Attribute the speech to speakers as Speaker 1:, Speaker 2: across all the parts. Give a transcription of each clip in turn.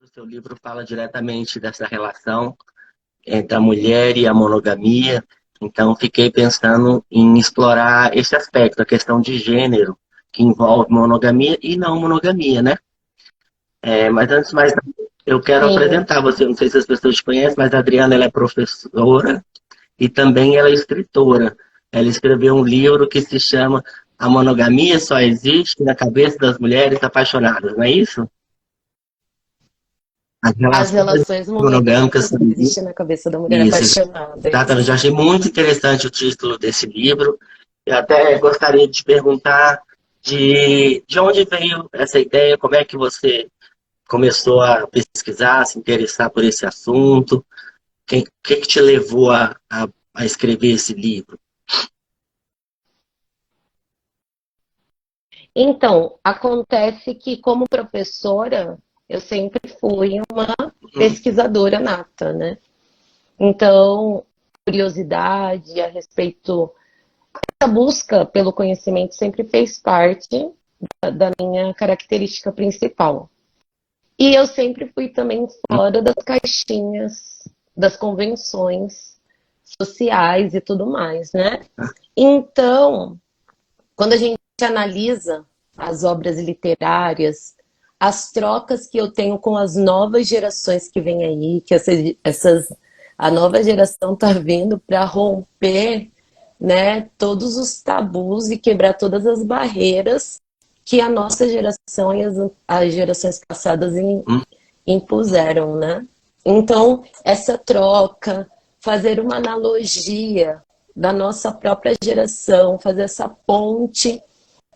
Speaker 1: O seu livro fala diretamente dessa relação entre a mulher e a monogamia, então fiquei pensando em explorar esse aspecto, a questão de gênero, que envolve monogamia e não monogamia, né? Mas antes de mais nada, eu quero
Speaker 2: Sim,
Speaker 1: apresentar você, não sei se as pessoas te conhecem, mas a Adriana ela é professora e também ela é escritora. Ela escreveu um livro que se chama A Monogamia Só Existe na Cabeça das Mulheres Apaixonadas, não é isso? As
Speaker 2: as
Speaker 1: relações
Speaker 2: relações
Speaker 1: monogâmicas
Speaker 2: monogâmicas
Speaker 1: só
Speaker 2: que
Speaker 1: existem.
Speaker 2: existem na cabeça da mulher
Speaker 1: Isso,
Speaker 2: apaixonada.
Speaker 1: exatamente. Eu achei muito interessante o título desse livro. Eu até gostaria de te perguntar de onde veio essa ideia, como é que você começou a pesquisar, se interessar por esse assunto, o que te levou a escrever esse livro?
Speaker 2: Então, acontece que, como professora, eu sempre fui uma
Speaker 1: Uhum.
Speaker 2: pesquisadora nata, né? Então, curiosidade a respeito da busca pelo conhecimento sempre fez parte da minha característica principal. E eu sempre fui também fora das caixinhas, das convenções sociais e tudo mais, né? Então, quando a gente analisa as obras literárias, as trocas que eu tenho com as novas gerações que vêm aí, que a nova geração está vindo para romper, né, todos os tabus e quebrar todas as barreiras que a nossa geração e as gerações passadas
Speaker 1: Hum.
Speaker 2: impuseram, né? Então, essa troca, fazer uma analogia da nossa própria geração, fazer essa ponte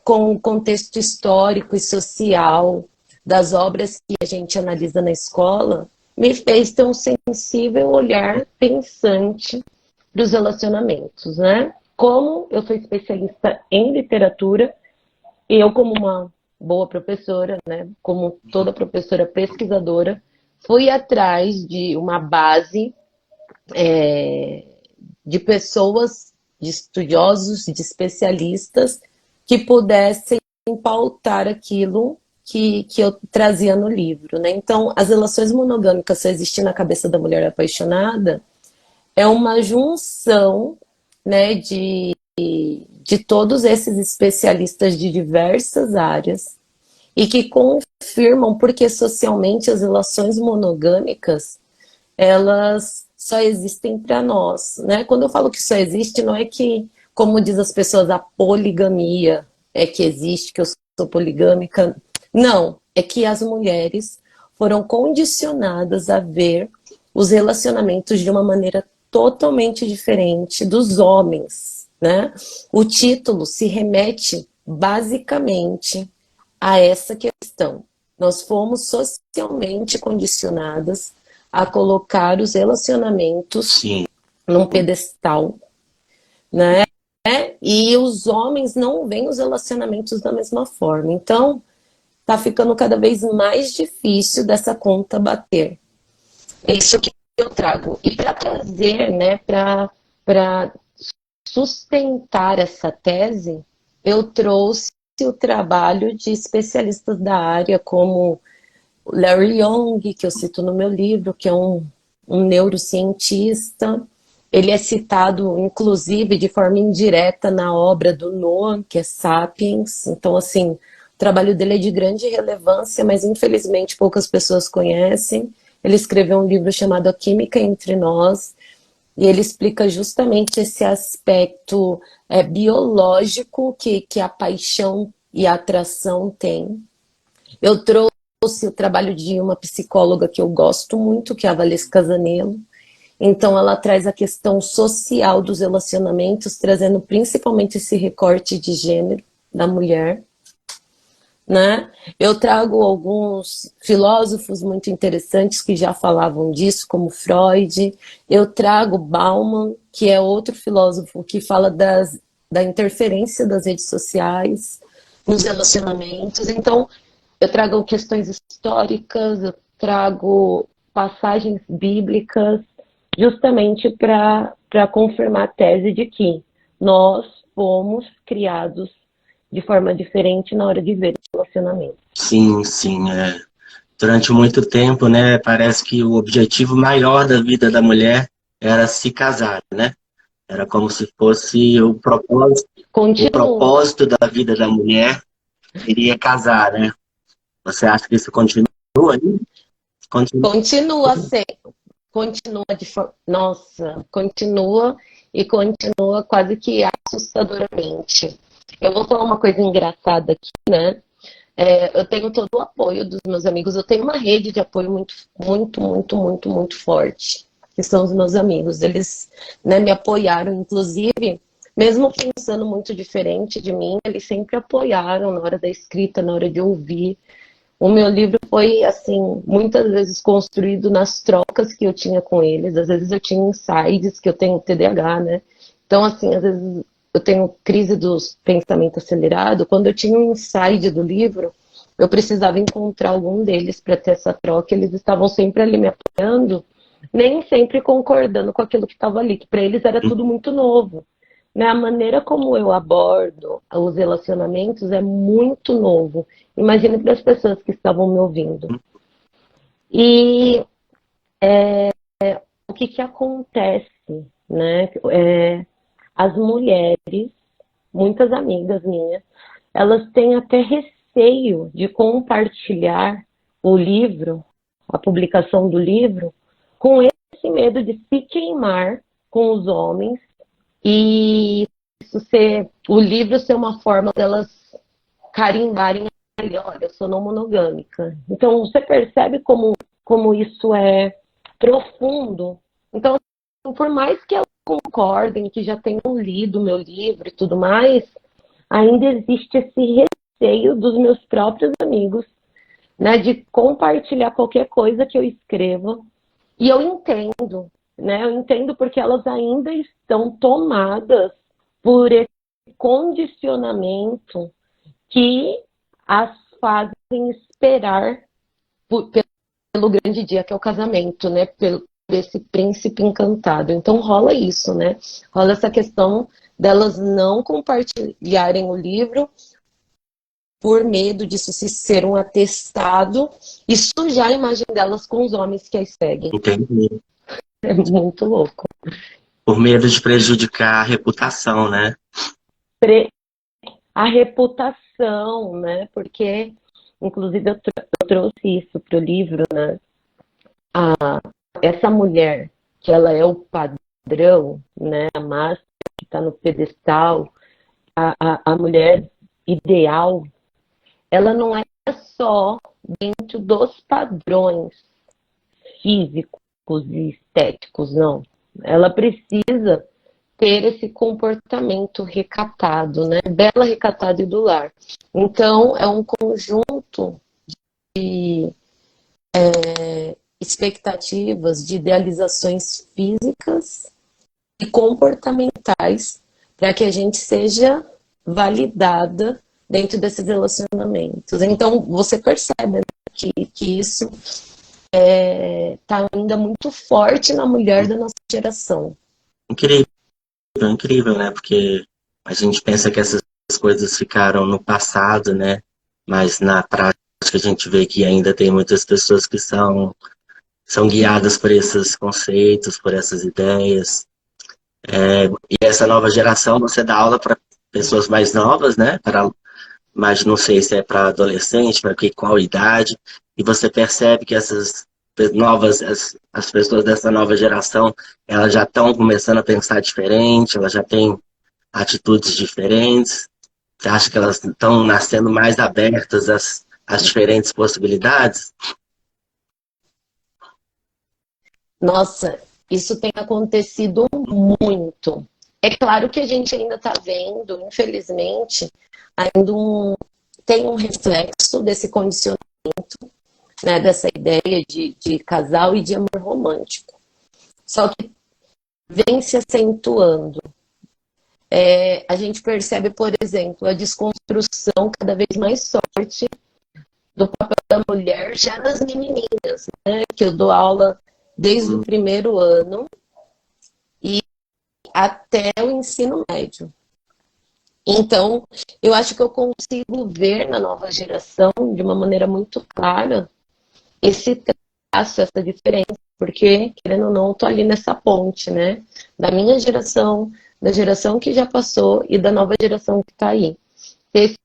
Speaker 2: com o contexto histórico e social das obras que a gente analisa na escola, me fez ter um sensível olhar pensante dos relacionamentos, né? Como eu sou especialista em literatura, eu como uma boa professora, né, como toda professora pesquisadora, fui atrás de uma base de pessoas, de estudiosos, de especialistas que pudessem pautar aquilo que eu trazia no livro, né? Então, as relações monogâmicas só existem na cabeça da mulher apaixonada é uma junção, né, de todos esses especialistas de diversas áreas e que confirmam porque socialmente as relações monogâmicas elas só existem para nós, né? Quando eu falo que só existe, não é que, como diz as pessoas, a poligamia é que existe, que eu sou poligâmica. Não, é que as mulheres foram condicionadas a ver os relacionamentos de uma maneira totalmente diferente dos homens, né? O título se remete basicamente a essa questão. Nós fomos socialmente condicionadas a colocar os relacionamentos
Speaker 1: Sim.
Speaker 2: num pedestal, né? E os homens não veem os relacionamentos da mesma forma. Então, tá ficando cada vez mais difícil dessa conta bater. É isso que eu trago. E para trazer, né, para sustentar essa tese, eu trouxe o trabalho de especialistas da área, como Larry Young, que eu cito no meu livro, que é um neurocientista. Ele é citado, inclusive, de forma indireta na obra do Noah, que é Sapiens. Então, assim, o trabalho dele é de grande relevância, mas infelizmente poucas pessoas conhecem. Ele escreveu um livro chamado A Química Entre Nós, e ele explica justamente esse aspecto biológico que a paixão e a atração têm. Eu trouxe o trabalho de uma psicóloga que eu gosto muito, que é a Valesca Zanello. Então, ela traz a questão social dos relacionamentos, trazendo principalmente esse recorte de gênero da mulher, né? Eu trago alguns filósofos muito interessantes que já falavam disso, como Freud. Eu trago Bauman, que é outro filósofo que fala da interferência das redes sociais nos relacionamentos. Então, eu trago questões históricas, eu trago passagens bíblicas, justamente para confirmar a tese de que nós fomos criados de forma diferente na hora de ver o relacionamento.
Speaker 1: Sim, sim. durante muito tempo, né, parece que o objetivo maior da vida da mulher era se casar, né? Era como se fosse o
Speaker 2: Continua.
Speaker 1: propósito da vida da mulher seria casar, né? Você acha que isso continua aí? Continua.
Speaker 2: Continua sendo. Continua Nossa, continua e continua quase que assustadoramente. Eu vou falar uma coisa engraçada aqui, né? Eu tenho todo o apoio dos meus amigos. Eu tenho uma rede de apoio muito forte, que são os meus amigos. Eles, né, me apoiaram, inclusive, mesmo pensando muito diferente de mim, eles sempre apoiaram na hora da escrita, na hora de ouvir. O meu livro foi, assim, muitas vezes construído nas trocas que eu tinha com eles. Às vezes eu tinha insights, que eu tenho TDAH, né? Então, assim, às vezes eu tenho crise do pensamento acelerado. Quando eu tinha um insight do livro, eu precisava encontrar algum deles para ter essa troca. Eles estavam sempre ali me apoiando, nem sempre concordando com aquilo que estava ali, que para eles era tudo muito novo. Né? A maneira como eu abordo os relacionamentos é muito novo. Imagina para as pessoas que estavam me ouvindo. E o que que acontece, né? As mulheres, muitas amigas minhas, elas têm até receio de compartilhar o livro, a publicação do livro, com esse medo de se queimar com os homens e o livro ser uma forma delas carimbarem ali, olha, eu sou não monogâmica. Então, você percebe como isso é profundo. Então, por mais que elas concordem, que já tenham lido o meu livro e tudo mais, ainda existe esse receio dos meus próprios amigos, né, de compartilhar qualquer coisa que eu escreva. E eu entendo, né? Eu entendo porque elas ainda estão tomadas por esse condicionamento que as fazem esperar pelo grande dia que é o casamento, né? Pelo esse príncipe encantado. Então rola isso, né? Rola essa questão delas não compartilharem o livro por medo disso se ser um atestado e sujar a imagem delas com os homens que as seguem.
Speaker 1: Entendi.
Speaker 2: É muito louco.
Speaker 1: Por medo de prejudicar a reputação, né?
Speaker 2: A reputação, né? Porque, inclusive, eu trouxe isso para o livro, né? Essa mulher, que ela é o padrão, né? A máscara que está no pedestal, a mulher ideal, ela não é só dentro dos padrões físicos e estéticos, não. Ela precisa ter esse comportamento recatado, né? Dela, recatado e do lar. Então, é um conjunto de expectativas, de idealizações físicas e comportamentais para que a gente seja validada dentro desses relacionamentos. Então, você percebe, né, que isso está ainda muito forte na mulher da nossa geração.
Speaker 1: Incrível, incrível, né? Porque a gente pensa que essas coisas ficaram no passado, né? Mas na prática a gente vê que ainda tem muitas pessoas que são guiadas por esses conceitos, por essas ideias. E essa nova geração, você dá aula para pessoas mais novas, né? Mas não sei se é para adolescente, para qual idade. E você percebe que essas as pessoas dessa nova geração, elas já estão começando a pensar diferente, elas já têm atitudes diferentes. Você acha que elas estão nascendo mais abertas às diferentes possibilidades?
Speaker 2: Nossa, isso tem acontecido muito. É claro que a gente ainda está vendo, infelizmente, ainda tem um reflexo desse condicionamento, né, dessa ideia de casal e de amor romântico. Só que vem se acentuando. A gente percebe, por exemplo, a desconstrução cada vez mais forte do papel da mulher já nas menininhas, né? Que eu dou aula desde o primeiro ano e até o ensino médio. Então, eu acho que eu consigo ver na nova geração, de uma maneira muito clara, esse traço, essa diferença, porque, querendo ou não, eu tô ali nessa ponte, né? Da minha geração, da geração que já passou e da nova geração que tá aí. Esse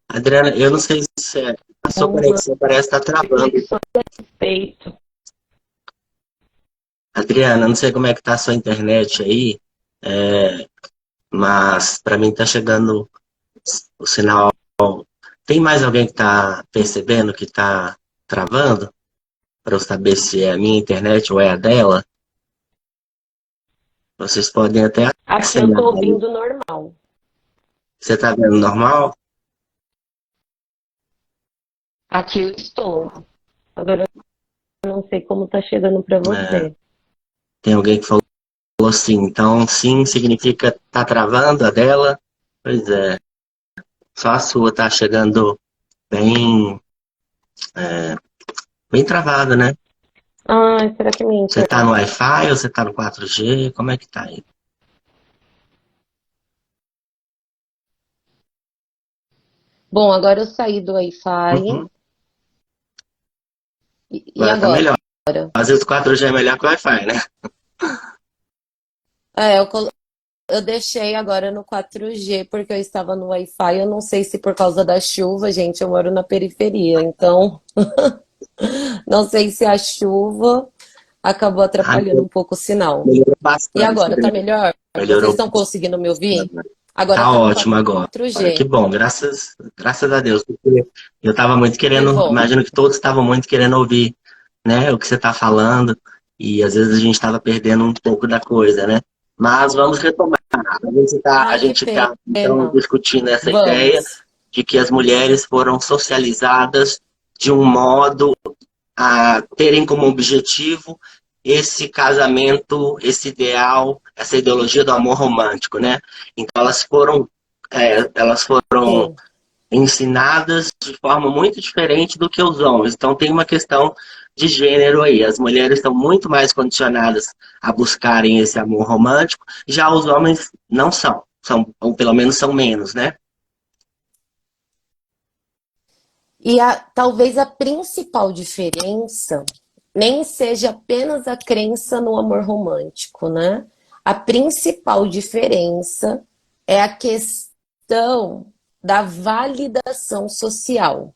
Speaker 1: Adriana, eu não sei se a sua
Speaker 2: uma
Speaker 1: conexão parece estar travando.
Speaker 2: reflexão a respeito.
Speaker 1: Adriana, não sei como é que tá a sua internet aí, mas para mim tá chegando o sinal. Tem mais alguém que tá percebendo que tá travando? Para eu saber se é a minha internet ou é a dela? Vocês podem até
Speaker 2: Aqui eu
Speaker 1: assinar
Speaker 2: tô
Speaker 1: aí.
Speaker 2: ouvindo normal.
Speaker 1: Você tá vendo normal?
Speaker 2: Aqui eu estou. Agora eu não sei como tá chegando para
Speaker 1: É,
Speaker 2: você.
Speaker 1: tem alguém que falou sim. Então, sim significa tá travando a dela? Pois é. Só a sua tá chegando bem, bem travada, né?
Speaker 2: Ai, será que é minha
Speaker 1: Você tá no
Speaker 2: internet?
Speaker 1: Wi-Fi ou você tá no 4G? Como é que tá aí?
Speaker 2: Bom, agora eu saí do Wi-Fi.
Speaker 1: Uhum.
Speaker 2: E
Speaker 1: Agora tá
Speaker 2: agora?
Speaker 1: melhor. Às vezes o 4G é melhor que o Wi-Fi, né?
Speaker 2: É, eu deixei agora no 4G porque eu estava no Wi-Fi. Eu não sei se por causa da chuva, gente, eu moro na periferia, então não sei se a chuva acabou
Speaker 1: Ah,
Speaker 2: atrapalhando um pouco o sinal.
Speaker 1: melhorou
Speaker 2: E
Speaker 1: bastante,
Speaker 2: agora,
Speaker 1: né?
Speaker 2: tá melhor? Vocês
Speaker 1: Melhorou.
Speaker 2: estão conseguindo me ouvir? Agora
Speaker 1: Tá
Speaker 2: tá no
Speaker 1: ótimo agora. Que
Speaker 2: 4G.
Speaker 1: bom, graças a Deus. Porque eu estava muito
Speaker 2: Que
Speaker 1: querendo,
Speaker 2: bom.
Speaker 1: imagino que todos estavam muito querendo ouvir, né, o que você está falando, e às vezes a gente estava perdendo um pouco da coisa, né? Mas vamos retomar. A
Speaker 2: Ai, que
Speaker 1: gente tá então
Speaker 2: pena.
Speaker 1: discutindo essa ideia
Speaker 2: Vamos.
Speaker 1: de que as mulheres foram socializadas de um modo a terem como objetivo esse casamento, esse ideal, essa ideologia do amor romântico, né? Então elas foram
Speaker 2: Sim.
Speaker 1: ensinadas de forma muito diferente do que os homens. Então tem uma questão de gênero aí. As mulheres estão muito mais condicionadas a buscarem esse amor romântico, já os homens não são, ou pelo menos são menos, né?
Speaker 2: E talvez a principal diferença nem seja apenas a crença no amor romântico, né? A principal diferença é a questão da validação social.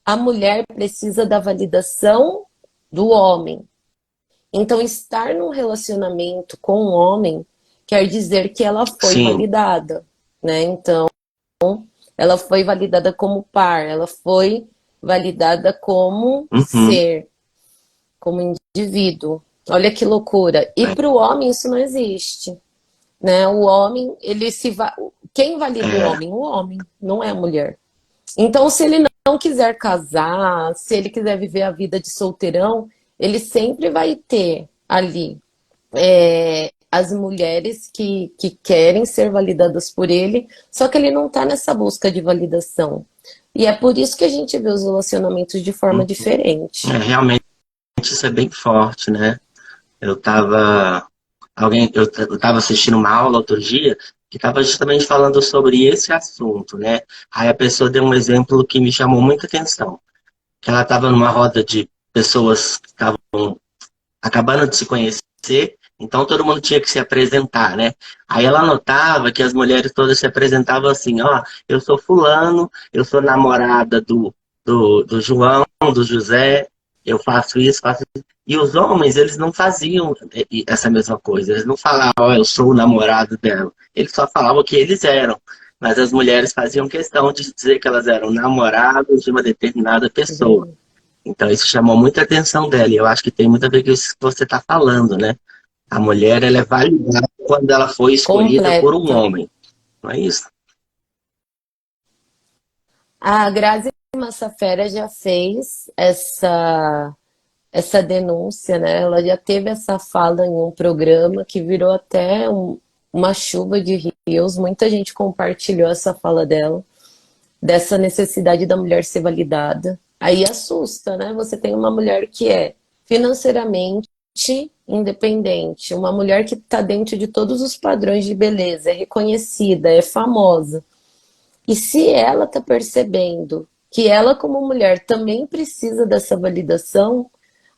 Speaker 2: A mulher precisa da validação do homem. Então, estar num relacionamento com um homem quer dizer que ela foi
Speaker 1: Sim.
Speaker 2: validada, né? Então, ela foi validada como par, ela foi validada como
Speaker 1: Uhum.
Speaker 2: ser, como indivíduo. Olha que loucura. E para o homem isso não existe, né? O homem, quem valida o
Speaker 1: É,
Speaker 2: homem? O homem, não é a mulher. Então, se ele não quiser casar, se ele quiser viver a vida de solteirão, ele sempre vai ter ali as mulheres que querem ser validadas por ele, só que ele não está nessa busca de validação. E é por isso que a gente vê os relacionamentos de forma diferente.
Speaker 1: realmente isso é bem forte, né? Eu estava eu tava assistindo uma aula outro dia que estava justamente falando sobre esse assunto, né? Aí a pessoa deu um exemplo que me chamou muita atenção. Que ela estava numa roda de pessoas que estavam acabando de se conhecer, então todo mundo tinha que se apresentar, né? Aí ela notava que as mulheres todas se apresentavam assim, ó, eu sou fulano, eu sou namorada do João, do José, eu faço isso, faço isso. E os homens, eles não faziam essa mesma coisa, eles não falavam, ó, eu sou o namorado dela. Eles só falavam que eles eram. Mas as mulheres faziam questão de dizer que elas eram namoradas de uma determinada pessoa. Então isso chamou muita atenção dela. E eu acho que tem muito a ver com isso que você está falando, né? A mulher ela é validada quando ela foi escolhida por um
Speaker 2: Completa.
Speaker 1: homem, não é isso?
Speaker 2: A Grazi Massafera já fez essa denúncia, né? Ela já teve essa fala em um programa que virou até uma chuva de rios. Muita gente compartilhou essa fala dela, dessa necessidade da mulher ser validada. Aí assusta, né? Você tem uma mulher que é financeiramente independente, uma mulher que está dentro de todos os padrões de beleza, é reconhecida, é famosa. E se ela está percebendo que ela como mulher também precisa dessa validação,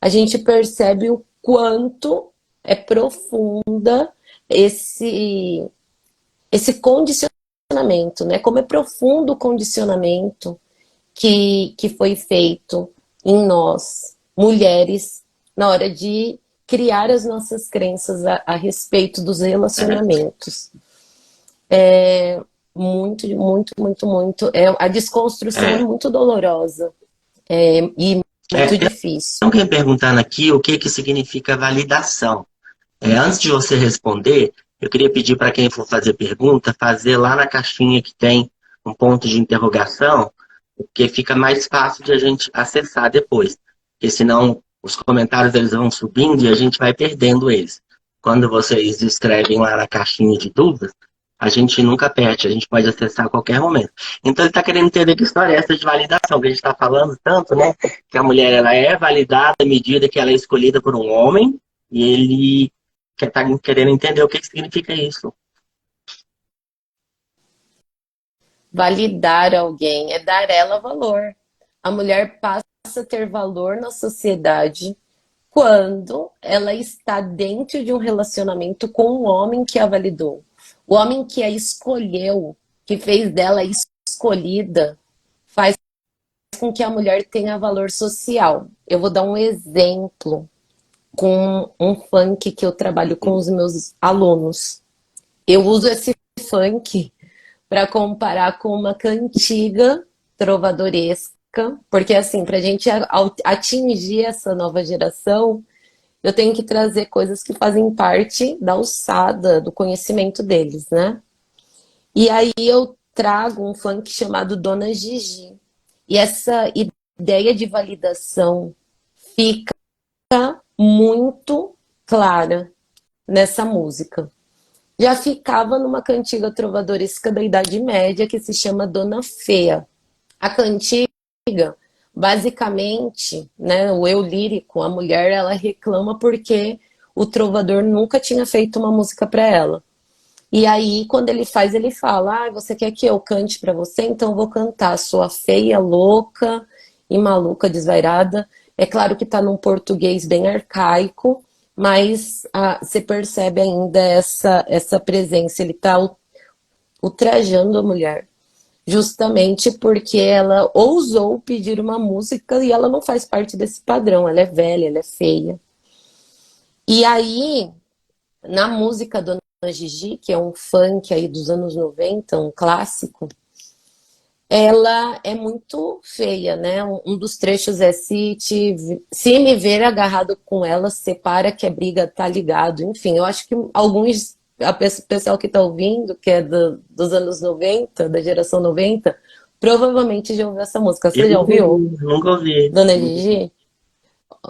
Speaker 2: a gente percebe o quanto é profunda esse condicionamento, né? Como é profundo o condicionamento que foi feito em nós, mulheres, na hora de criar as nossas crenças a respeito dos relacionamentos. É muito, muito, muito, muito. A desconstrução é muito dolorosa e muito difícil.
Speaker 1: Então, quem perguntando aqui o que significa validação. Antes de você responder, eu queria pedir para quem for fazer pergunta, fazer lá na caixinha que tem um ponto de interrogação, porque fica mais fácil de a gente acessar depois. Porque senão os comentários eles vão subindo e a gente vai perdendo eles. Quando vocês escrevem lá na caixinha de dúvidas, a gente nunca perde, a gente pode acessar a qualquer momento. Então ele está querendo entender que história é essa de validação, que a gente está falando tanto, né? Que a mulher ela é validada à medida que ela é escolhida por um homem, e ele está querendo entender o que significa isso.
Speaker 2: Validar alguém é dar ela valor. A mulher passa a ter valor na sociedade quando ela está dentro de um relacionamento com um homem que a validou. O homem que a escolheu, que fez dela escolhida, faz com que a mulher tenha valor social. Eu vou dar um exemplo com um funk que eu trabalho com os meus alunos. Eu uso esse funk para comparar com uma cantiga trovadoresca, porque assim, para a gente atingir essa nova geração, eu tenho que trazer coisas que fazem parte da alçada, do conhecimento deles, né? E aí eu trago um funk chamado Dona Gigi. E essa ideia de validação fica muito clara nessa música. Já ficava numa cantiga trovadoresca da Idade Média que se chama Dona Feia. A cantiga, basicamente, né, o eu lírico, a mulher, ela reclama porque o trovador nunca tinha feito uma música para ela. E aí, quando ele faz, ele fala: você quer que eu cante para você? Então eu vou cantar. Sua feia, louca e maluca, desvairada. É claro que está num português bem arcaico, mas você percebe ainda essa presença. Ele está ultrajando a mulher, justamente porque ela ousou pedir uma música e ela não faz parte desse padrão. Ela é velha, ela é feia. E aí, na música Dona Gigi, que é um funk aí dos anos 90, um clássico, ela é muito feia, né? Um dos trechos é se me ver agarrado com ela, separa que a briga tá ligado. Enfim, eu acho que alguns, o pessoal que tá ouvindo, que é dos anos 90, da geração 90, provavelmente já ouviu essa música. Você já ouviu?
Speaker 1: Nunca ouvi.
Speaker 2: Dona Gigi?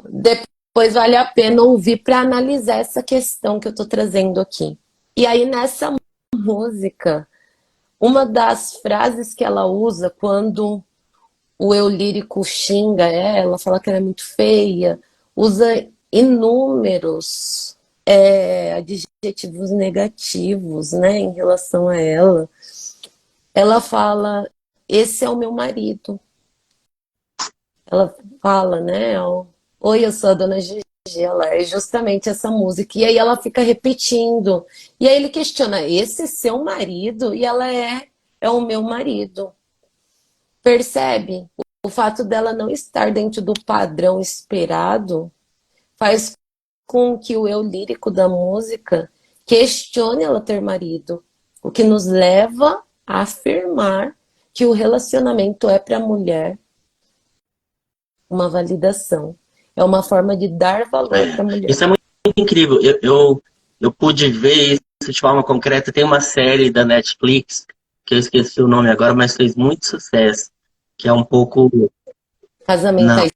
Speaker 2: Depois vale a pena ouvir para analisar essa questão que eu tô trazendo aqui. E aí nessa música, uma das frases que ela usa quando o eu lírico xinga ela, fala que ela é muito feia, usa inúmeros adjetivos negativos, né, em relação a ela. Ela fala: esse é o meu marido. Ela fala, né, oi, eu sou a Dona Gigi. Ela é justamente essa música. E aí ela fica repetindo. E aí ele questiona: esse é seu marido? E ela é o meu marido. Percebe? O fato dela não estar dentro do padrão esperado faz com que o eu lírico da música questione ela ter marido. O que nos leva a afirmar que o relacionamento é para a mulher uma validação. É uma forma de dar valor para a mulher.
Speaker 1: Isso é muito incrível. Eu pude ver isso de forma concreta. Tem uma série da Netflix, que eu esqueci o nome agora, mas fez muito sucesso. Que é um pouco...
Speaker 2: Casamento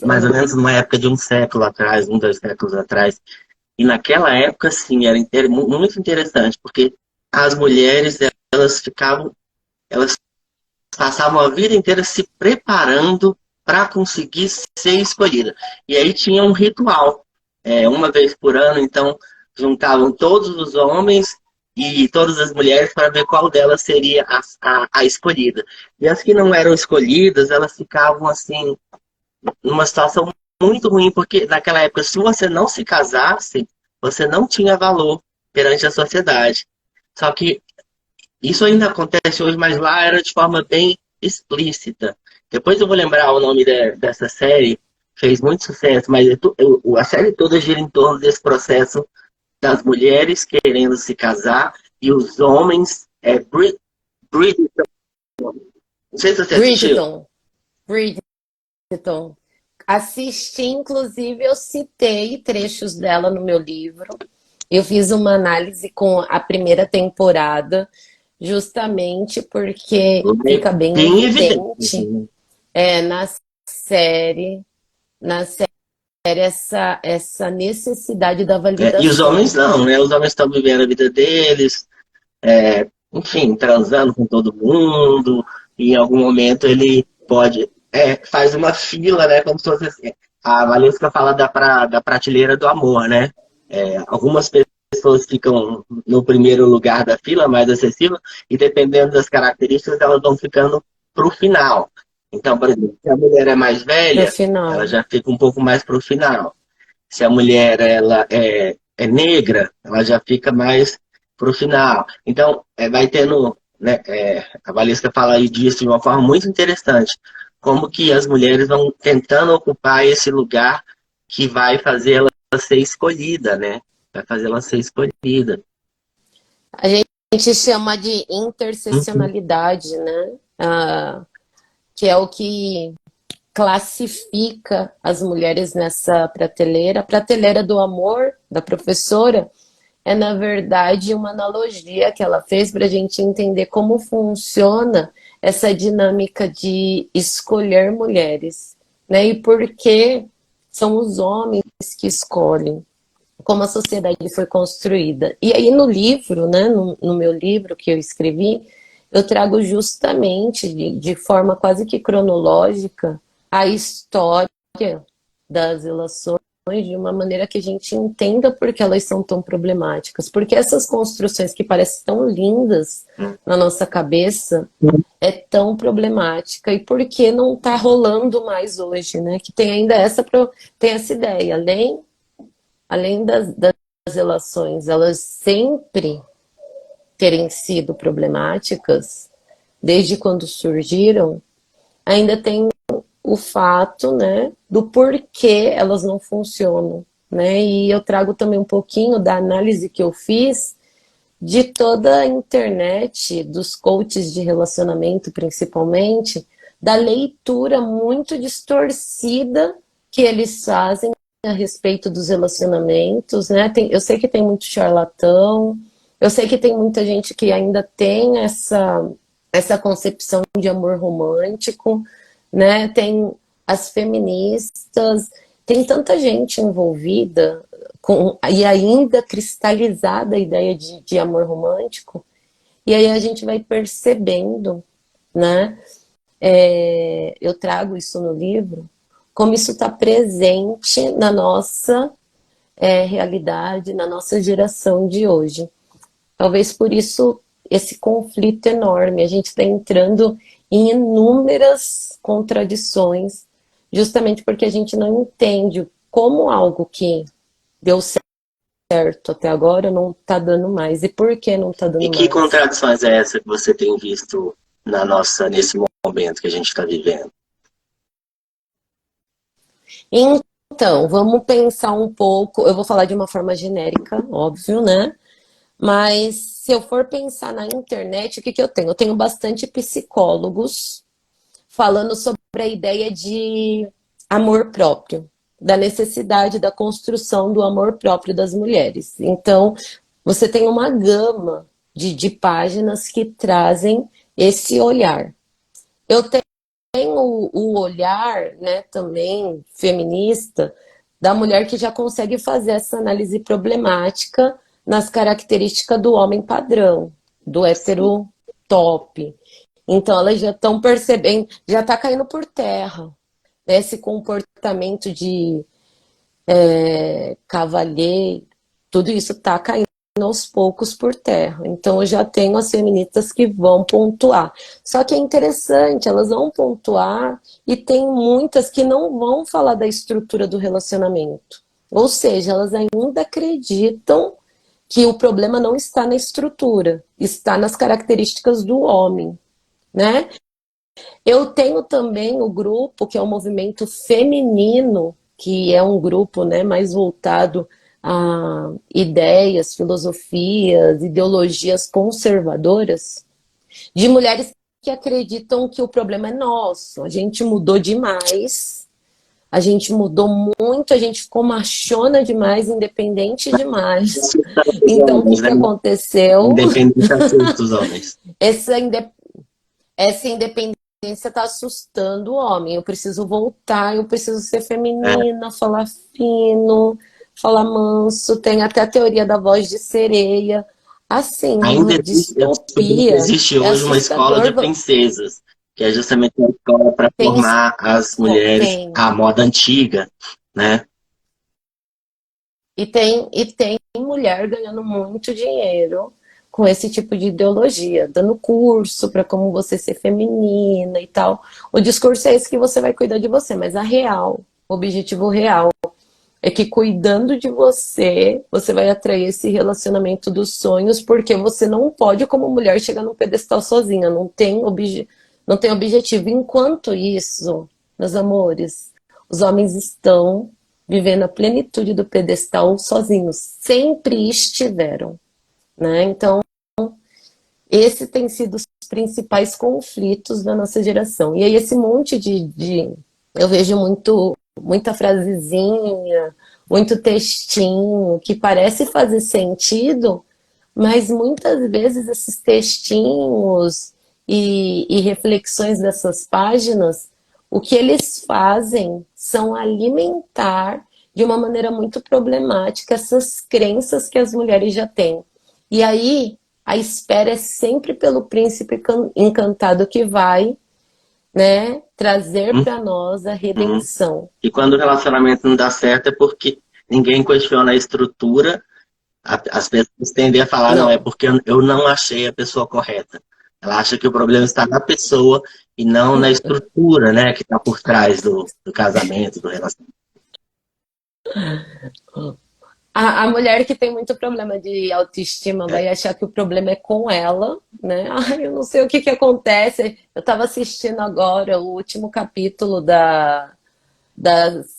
Speaker 1: mais ou menos numa época de um século atrás, 2 séculos atrás. E naquela época, sim, era muito interessante, porque as mulheres, elas passavam a vida inteira se preparando para conseguir ser escolhida. E aí tinha um ritual. Uma vez por ano, então, juntavam todos os homens e todas as mulheres para ver qual delas seria a escolhida. E as que não eram escolhidas, elas ficavam assim, numa situação muito ruim, porque naquela época, se você não se casasse, você não tinha valor perante a sociedade. Só que isso ainda acontece hoje, mas lá era de forma bem explícita. Depois eu vou lembrar o nome dessa série, fez muito sucesso, mas a série toda gira em torno desse processo das mulheres querendo se casar e os homens. Bridgerton. Não sei se você assistiu.
Speaker 2: Bridgerton. Bridgerton. Assisti, inclusive, eu citei trechos dela no meu livro. Eu fiz uma análise com a primeira temporada, justamente porque fica bem
Speaker 1: Bem
Speaker 2: evidente
Speaker 1: evidente.
Speaker 2: na série, na série essa necessidade da
Speaker 1: E os homens
Speaker 2: validação.
Speaker 1: não, né? Os homens estão vivendo a vida deles, enfim, transando com todo mundo, e em algum momento ele pode, faz uma fila, né? Como se fosse assim. A Valesca fala da prateleira do amor, né? Algumas pessoas ficam no primeiro lugar da fila, mais acessível, e dependendo das características, elas vão ficando para o final. Então, por exemplo, se a mulher é mais
Speaker 2: No
Speaker 1: velha, ela
Speaker 2: final.
Speaker 1: já fica um pouco mais para o final. Se a mulher ela é negra, ela já fica mais para o final. Então, vai tendo, né, a Valesca fala aí disso de uma forma muito interessante, como que as mulheres vão tentando ocupar esse lugar que vai fazer ela ser escolhida, né? Vai fazer ela ser escolhida.
Speaker 2: A gente chama de
Speaker 1: Uhum.
Speaker 2: interseccionalidade, né? Que é o que classifica as mulheres nessa prateleira. A prateleira do amor, da professora, é, na verdade, uma analogia que ela fez para a gente entender como funciona essa dinâmica de escolher mulheres, né? E por que são os homens que escolhem, como a sociedade foi construída. E aí no livro, né, no meu livro que eu escrevi, eu trago justamente, de forma quase que cronológica, a história das relações de uma maneira que a gente entenda por que elas são tão problemáticas. Porque essas construções que parecem tão lindas na nossa cabeça é tão problemática. E por que não está rolando mais hoje, né? Que tem ainda tem essa ideia. Além das relações, elas sempre terem sido problemáticas, desde quando surgiram, ainda tem o fato, né, do porquê elas não funcionam, né? E eu trago também um pouquinho da análise que eu fiz de toda a internet, dos coaches de relacionamento principalmente, da leitura muito distorcida que eles fazem a respeito dos relacionamentos, né? Eu sei que tem muito charlatão, eu sei que tem muita gente que ainda tem essa concepção de amor romântico, né? Tem as feministas, tem tanta gente envolvida e ainda cristalizada a ideia de amor romântico, e aí a gente vai percebendo, né? Eu trago isso no livro, como isso está presente na nossa realidade, na nossa geração de hoje. Talvez por isso esse conflito enorme. A gente está entrando em inúmeras contradições, justamente porque a gente não entende como algo que deu certo até agora não está dando mais. E por que não está
Speaker 1: E
Speaker 2: dando
Speaker 1: que
Speaker 2: mais?
Speaker 1: contradições é essa que você tem visto nesse momento que a gente está vivendo?
Speaker 2: Então, vamos pensar um pouco. Eu vou falar de uma forma genérica, óbvio, né? Mas se eu for pensar na internet, o que eu tenho? Eu tenho bastante psicólogos falando sobre a ideia de amor próprio, da necessidade da construção do amor próprio das mulheres. Então, você tem uma gama de páginas que trazem esse olhar. Eu tenho o olhar, né, também feminista, da mulher que já consegue fazer essa análise problemática nas características do homem padrão, do
Speaker 1: Sim.
Speaker 2: hétero top. Então elas já estão percebendo, já está caindo por terra, né, esse comportamento de cavalheiro, tudo isso está caindo aos poucos por terra. Então eu já tenho as feministas que vão pontuar. Só que é interessante, elas vão pontuar e tem muitas que não vão falar da estrutura do relacionamento. Ou seja, elas ainda acreditam que o problema não está na estrutura, está nas características do homem, né? Eu tenho também o grupo, que é o movimento feminino, que é um grupo, né, mais voltado a ideias, filosofias, ideologias conservadoras, de mulheres que acreditam que o problema é nosso. A gente mudou demais, a gente mudou muito, a gente ficou machona demais, independente demais.
Speaker 1: Os
Speaker 2: Então, o que
Speaker 1: homens,
Speaker 2: que
Speaker 1: né?
Speaker 2: aconteceu?
Speaker 1: Independente assusta os homens.
Speaker 2: Essa independência está assustando o homem. Eu preciso voltar, eu preciso ser
Speaker 1: É,
Speaker 2: feminina, falar fino, falar manso. Tem até a teoria da voz de sereia. Assim,
Speaker 1: ainda
Speaker 2: uma
Speaker 1: existe, eu descobri que
Speaker 2: distopia.
Speaker 1: existe
Speaker 2: É
Speaker 1: hoje uma escola de
Speaker 2: assustador.
Speaker 1: princesas, que é justamente uma escola para
Speaker 2: Tem,
Speaker 1: formar as mulheres
Speaker 2: tem,
Speaker 1: à moda antiga, né?
Speaker 2: e tem mulher ganhando muito dinheiro com esse tipo de ideologia, dando curso para como você ser feminina e tal. O discurso é esse que você vai cuidar de você, mas o objetivo real é que cuidando de você, você vai atrair esse relacionamento dos sonhos, porque você não pode, como mulher, chegar num pedestal sozinha, não tem objetivo. Enquanto isso, meus amores, os homens estão vivendo a plenitude do pedestal sozinhos, sempre estiveram, né? Então, esse tem sido os principais conflitos da nossa geração. E aí esse monte eu vejo muita frasezinha, muito textinho que parece fazer sentido, mas muitas vezes esses textinhos e reflexões dessas páginas, o que eles fazem são alimentar de uma maneira muito problemática essas crenças que as mulheres já têm. E aí a espera é sempre pelo príncipe encantado que vai, né, trazer para nós a
Speaker 1: Uhum.
Speaker 2: redenção.
Speaker 1: E quando o relacionamento não dá certo é porque ninguém questiona a estrutura. As pessoas tendem a falar, não, é
Speaker 2: Não,
Speaker 1: porque eu não achei a pessoa correta. Ela acha que o problema está na pessoa e não na estrutura, né, que está por trás do casamento, do relacionamento.
Speaker 2: a mulher que tem muito problema de autoestima
Speaker 1: É.
Speaker 2: vai achar que o problema é com ela, né? Ai, eu não sei o que que acontece. Eu estava assistindo agora o último capítulo das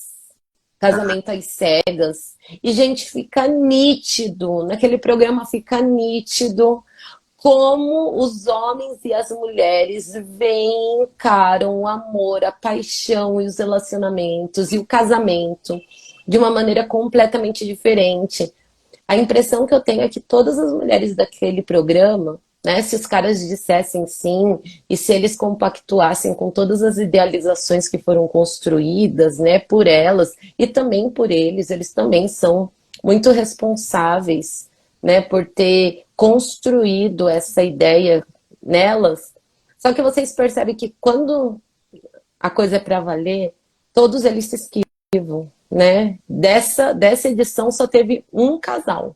Speaker 2: Casamento às Cegas. E, gente, fica nítido, naquele programa fica nítido como os homens e as mulheres veem, encaram o amor, a paixão e os relacionamentos e o casamento de uma maneira completamente diferente. A impressão que eu tenho é que todas as mulheres daquele programa, né, se os caras dissessem sim, e se eles compactuassem com todas as idealizações que foram construídas, né, por elas e também por eles também são muito responsáveis, né, por ter construído essa ideia nelas. Só que vocês percebem que quando a coisa é para valer, todos eles se esquivam, né? Dessa edição só teve um casal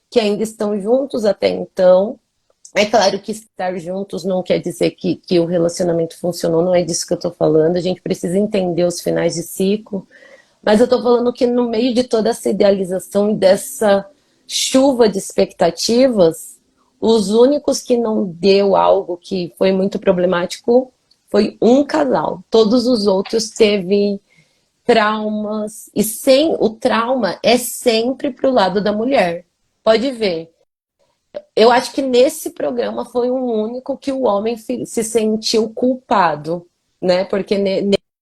Speaker 2: que ainda estão juntos até então. É claro que estar juntos não quer dizer que o relacionamento funcionou, não é disso que eu estou falando. A gente precisa entender os finais de ciclo. Mas eu estou falando que no meio de toda essa idealização e dessa chuva de expectativas, os únicos que não deu algo que foi muito problemático foi um casal. Todos os outros teve traumas, e sem o trauma é sempre pro lado da mulher. Pode ver. Eu acho que nesse programa foi o único que o homem se sentiu culpado, né? Porque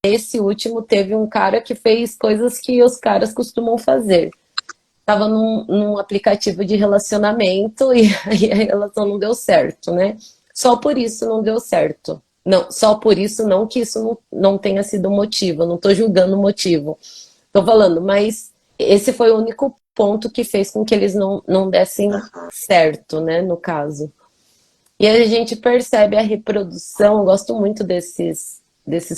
Speaker 2: nesse último teve um cara que fez coisas que os caras costumam fazer. Tava num aplicativo de relacionamento e aí a relação não deu certo, né? Só por isso não deu certo. Não, só por isso não que isso não tenha sido motivo. Eu não tô julgando o motivo. Tô falando, mas esse foi o único ponto que fez com que eles não dessem certo, né, no caso. E a gente percebe a reprodução, eu gosto muito desses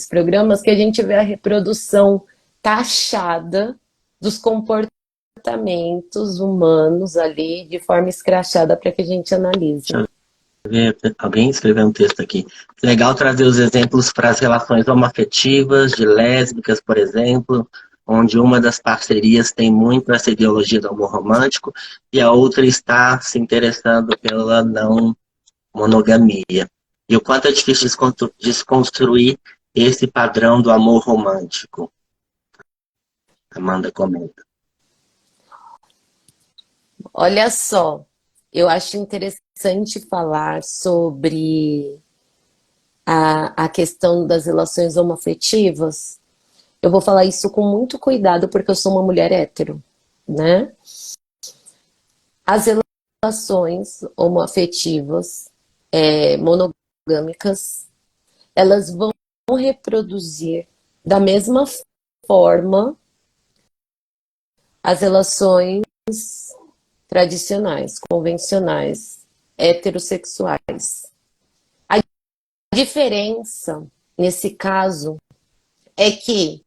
Speaker 2: programas, que a gente vê a reprodução taxada dos comportamentos comportamentos humanos ali de forma escrachada para que a gente analise.
Speaker 1: Deixa eu ver, alguém escreveu um texto aqui. Legal trazer os exemplos para as relações homoafetivas, de lésbicas, por exemplo, onde uma das parcerias tem muito essa ideologia do amor romântico e a outra está se interessando pela não monogamia. E o quanto é difícil desconstruir esse padrão do amor romântico. Amanda comenta.
Speaker 2: Olha só, eu acho interessante falar sobre a questão das relações homoafetivas. Eu vou falar isso com muito cuidado porque eu sou uma mulher hétero, né? As relações homoafetivas, monogâmicas, elas vão reproduzir da mesma forma as relações tradicionais, convencionais, heterossexuais. A diferença, nesse caso, é que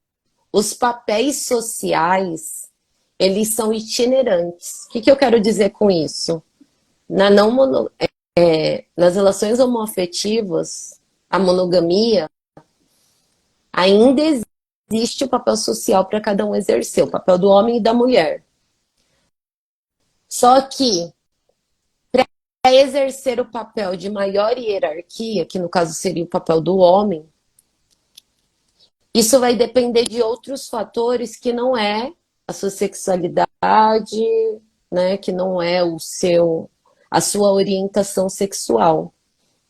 Speaker 2: os papéis sociais, eles são itinerantes. O que eu quero dizer com isso? Nas relações homoafetivas, a monogamia, ainda existe o papel social para cada um exercer, o papel do homem e da mulher. Só que, para exercer o papel de maior hierarquia, que no caso seria o papel do homem, isso vai depender de outros fatores que não é a sua sexualidade, né, que não é a sua orientação sexual.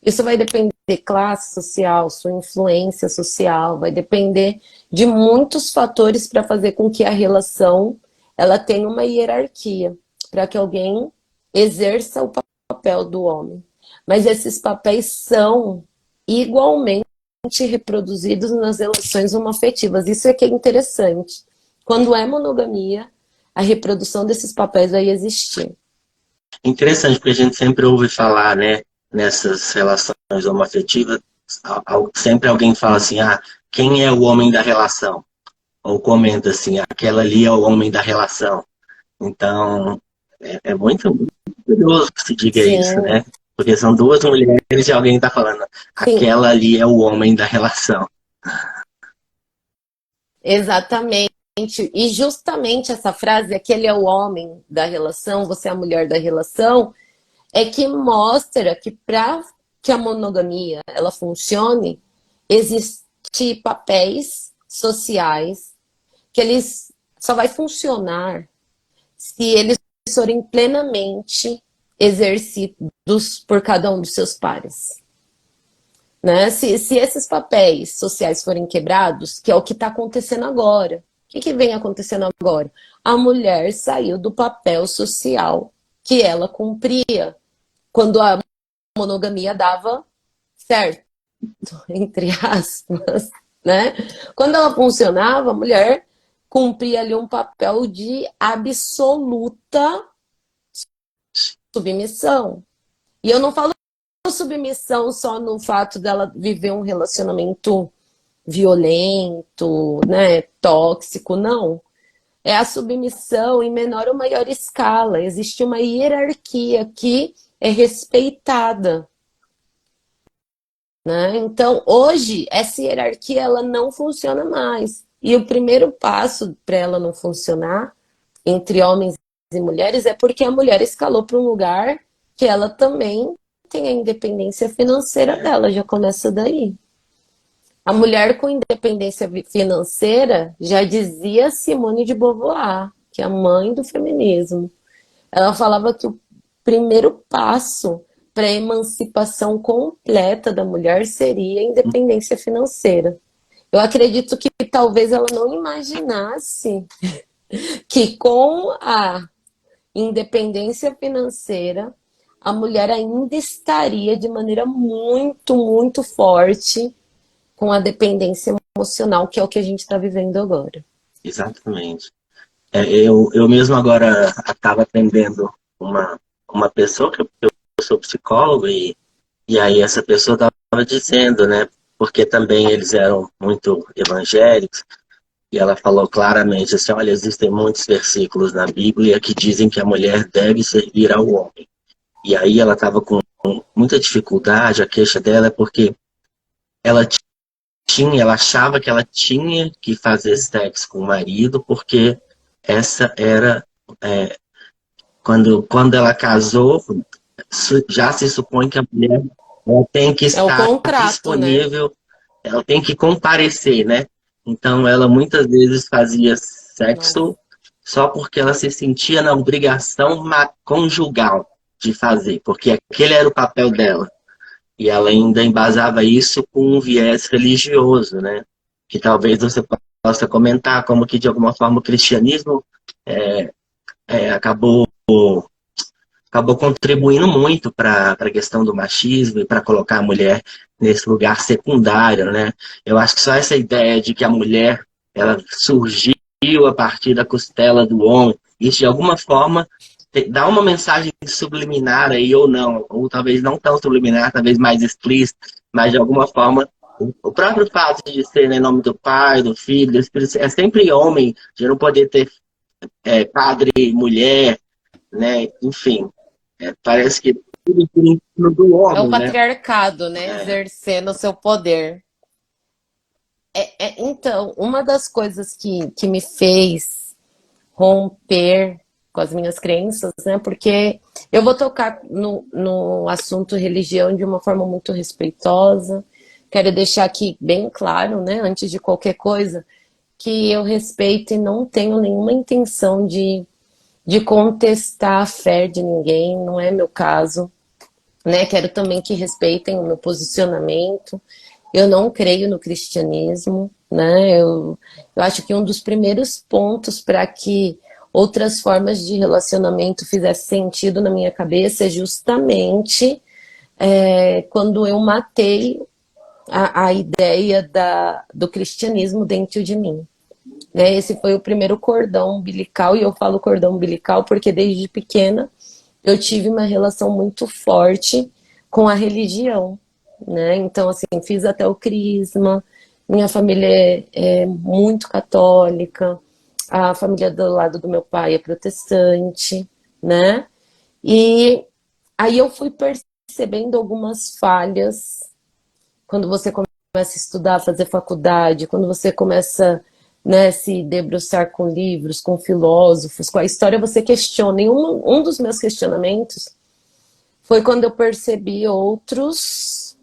Speaker 2: Isso vai depender de classe social, sua influência social, vai depender de muitos fatores para fazer com que a relação ela tenha uma hierarquia, para que alguém exerça o papel do homem. Mas esses papéis são igualmente reproduzidos nas relações homoafetivas. Isso é que é interessante. Quando é monogamia, a reprodução desses papéis vai existir.
Speaker 1: Interessante, porque a gente sempre ouve falar, né, nessas relações homoafetivas, sempre alguém fala assim, quem é o homem da relação? Ou comenta assim, aquela ali é o homem da relação. Então, é muito curioso que se diga
Speaker 2: Sim.
Speaker 1: isso, né? Porque são duas mulheres e alguém está falando, aquela ali é o homem da relação.
Speaker 2: Exatamente. E justamente essa frase, aquele é o homem da relação, você é a mulher da relação, é que mostra que para que a monogamia ela funcione, existem papéis sociais que eles só vai funcionar se eles forem plenamente exercidos por cada um dos seus pares. Né? Se esses papéis sociais forem quebrados, que é o que está acontecendo agora. O que vem acontecendo agora? A mulher saiu do papel social que ela cumpria quando a monogamia dava certo, entre aspas. Né? Quando ela funcionava, a mulher cumpria ali um papel de absoluta submissão. E eu não falo submissão só no fato dela viver um relacionamento violento, né, tóxico, não. É a submissão em menor ou maior escala. Existe uma hierarquia que é respeitada. Né? Então, hoje, essa hierarquia ela não funciona mais. E o primeiro passo para ela não funcionar entre homens e mulheres é porque a mulher escalou para um lugar que ela também tem a independência financeira dela, já começa daí. A mulher com independência financeira, já dizia Simone de Beauvoir, que é a mãe do feminismo. Ela falava que o primeiro passo para a emancipação completa da mulher seria a independência financeira. Eu acredito que talvez ela não imaginasse que com a independência financeira a mulher ainda estaria de maneira muito, muito forte com a dependência emocional, que é o que a gente está vivendo agora.
Speaker 1: Exatamente. Eu mesmo agora estava atendendo uma pessoa, que eu sou psicólogo, e aí essa pessoa estava dizendo, né, porque também eles eram muito evangélicos, e ela falou claramente assim, olha, existem muitos versículos na Bíblia que dizem que a mulher deve servir ao homem. E aí ela estava com muita dificuldade, a queixa dela é porque ela ela achava que ela tinha que fazer sexo com o marido, porque essa era, é, quando ela casou, já se supõe que a mulher ela tem que
Speaker 2: É o
Speaker 1: estar
Speaker 2: contrato, né?
Speaker 1: disponível, ela tem que comparecer, né? Então ela muitas vezes fazia
Speaker 2: Nossa.
Speaker 1: sexo só porque ela se sentia na obrigação conjugal de fazer, porque aquele era o papel dela. E ela ainda embasava isso com um viés religioso, né? Que talvez você possa comentar como que, de alguma forma, o cristianismo acabou, acabou contribuindo muito para a questão do machismo e para colocar a mulher nesse lugar secundário, né? Eu acho que só essa ideia de que a mulher ela surgiu a partir da costela do homem, isso de alguma forma dá uma mensagem subliminar aí ou não, ou talvez não tão subliminar, talvez mais explícita, mas de alguma forma o próprio fato de ser, né, em nome do Pai, do Filho, do Espírito, é sempre homem, de não poder ter padre, mulher, né, enfim, parece que tudo por em cima do
Speaker 2: É o
Speaker 1: homem, né?
Speaker 2: patriarcado, né?
Speaker 1: É,
Speaker 2: Exercendo o seu poder. Então, uma das coisas que me fez romper com as minhas crenças, né? Porque eu vou tocar no assunto religião de uma forma muito respeitosa. Quero deixar aqui bem claro, né? Antes de qualquer coisa, que eu respeito e não tenho nenhuma intenção de contestar a fé de ninguém, não é meu caso, né? Quero também que respeitem o meu posicionamento. Eu não creio no cristianismo, né? Eu acho que um dos primeiros pontos para que outras formas de relacionamento fizesse sentido na minha cabeça é justamente quando eu matei a ideia do cristianismo dentro de mim. Né? Esse foi o primeiro cordão umbilical, e eu falo cordão umbilical porque desde pequena eu tive uma relação muito forte com a religião, né? Então, assim, fiz até o crisma, minha família é muito católica, a família do lado do meu pai é protestante, né? E aí eu fui percebendo algumas falhas quando você começa a estudar, fazer faculdade, quando você começa, né, se debruçar com livros, com filósofos, com a história, você questiona. E um dos meus questionamentos foi quando eu percebi outros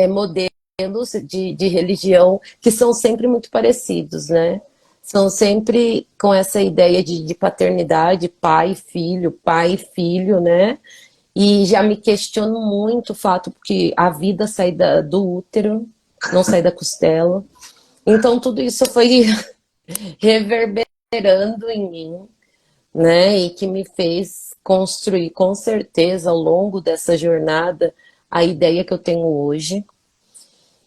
Speaker 2: modelos de religião que são sempre muito parecidos, né? São sempre com essa ideia de paternidade, pai, filho, né? E já me questiono muito o fato que a vida sai do útero, não sai da costela. Então tudo isso foi reverberando em mim, né? E que me fez construir, com certeza, ao longo dessa jornada, a ideia que eu tenho hoje.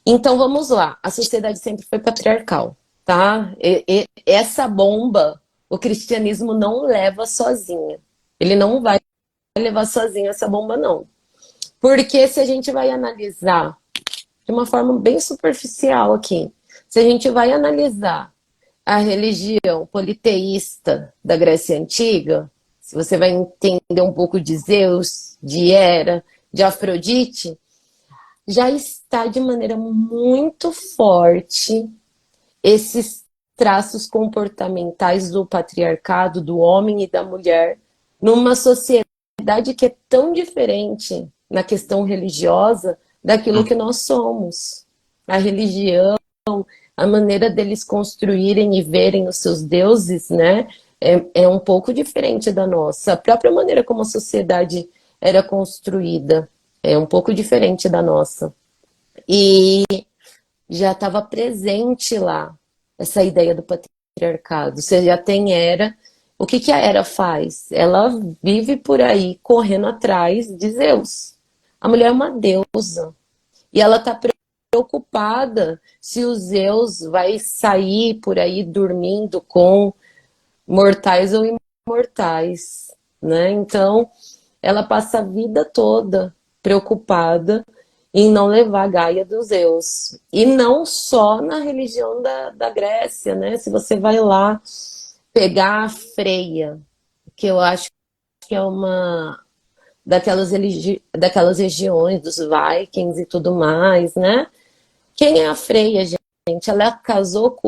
Speaker 2: Então vamos lá, a sociedade sempre foi patriarcal, tá? Essa bomba, o cristianismo não leva sozinha. Ele não vai levar sozinho essa bomba, não. Porque se a gente vai analisar de uma forma bem superficial aqui, se a gente vai analisar a religião politeísta da Grécia Antiga, se você vai entender um pouco de Zeus, de Hera, de Afrodite, já está de maneira muito forte esses traços comportamentais do patriarcado, do homem e da mulher, numa sociedade que é tão diferente na questão religiosa daquilo que nós somos. A religião, a maneira deles construírem e verem os seus deuses, né, é um pouco diferente da nossa. A própria maneira como a sociedade era construída é um pouco diferente da nossa. E já estava presente lá essa ideia do patriarcado. Você já tem Hera. O que a Hera faz? Ela vive por aí correndo atrás de Zeus. A mulher é uma deusa. E ela está preocupada se o Zeus vai sair por aí dormindo com mortais ou imortais, né? Então, ela passa a vida toda preocupada em não levar a Gaia dos Zeus. E não só na religião da Grécia, né? Se você vai lá pegar a Freia, que eu acho que é uma daquelas regiões dos Vikings e tudo mais, né? Quem é a Freia, gente? Ela casou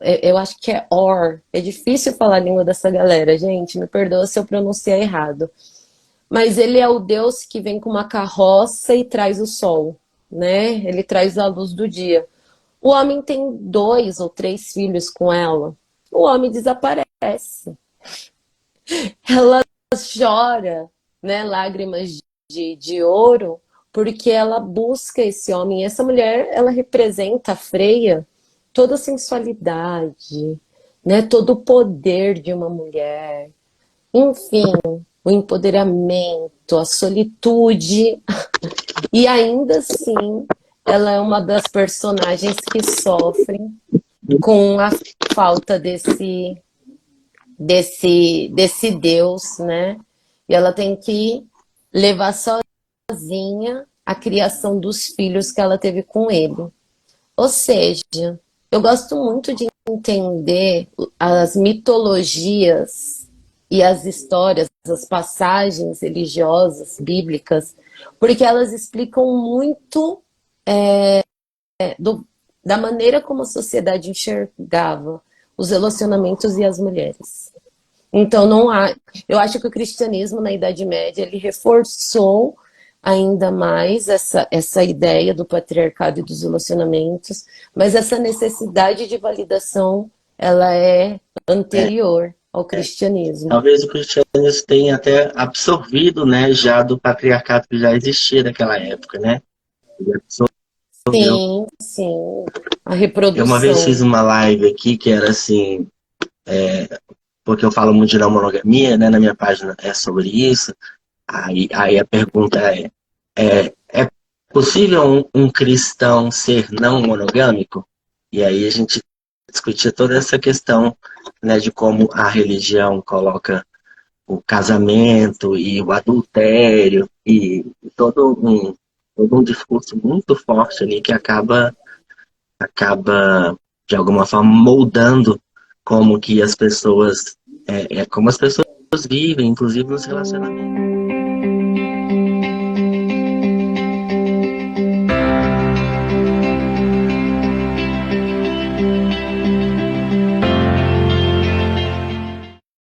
Speaker 2: eu acho que é Or. É difícil falar a língua dessa galera, gente. Me perdoa se eu pronunciar errado. Mas ele é o Deus que vem com uma carroça e traz o sol, né? Ele traz a luz do dia. O homem tem 2 ou 3 filhos com ela. O homem desaparece. Ela chora, né? Lágrimas de ouro, porque ela busca esse homem. E essa mulher, ela representa a Freia, toda a sensualidade, né? Todo o poder de uma mulher. Enfim, o empoderamento, a solitude. E ainda assim, ela é uma das personagens que sofrem com a falta desse Deus, né? E ela tem que levar sozinha a criação dos filhos que ela teve com ele. Ou seja, eu gosto muito de entender as mitologias e as histórias, as passagens religiosas, bíblicas, porque elas explicam muito da maneira como a sociedade enxergava os relacionamentos e as mulheres. Então, não há, eu acho que o cristianismo na Idade Média ele reforçou ainda mais essa ideia do patriarcado e dos relacionamentos, mas essa necessidade de validação ela é anterior ao cristianismo.
Speaker 1: Talvez o cristianismo tenha até absorvido, né, já do patriarcado que já existia naquela época, né? Ele absorveu.
Speaker 2: Sim, sim. A
Speaker 1: Eu uma vez fiz
Speaker 2: reprodução.
Speaker 1: uma live aqui que era assim, porque eu falo muito de não monogamia, né? Na minha página é sobre isso. Aí a pergunta é possível um cristão ser não monogâmico? E aí a gente discutia toda essa questão, né, de como a religião coloca o casamento e o adultério e todo um discurso muito forte ali que acaba de alguma forma moldando como que as pessoas como as pessoas vivem, inclusive nos relacionamentos.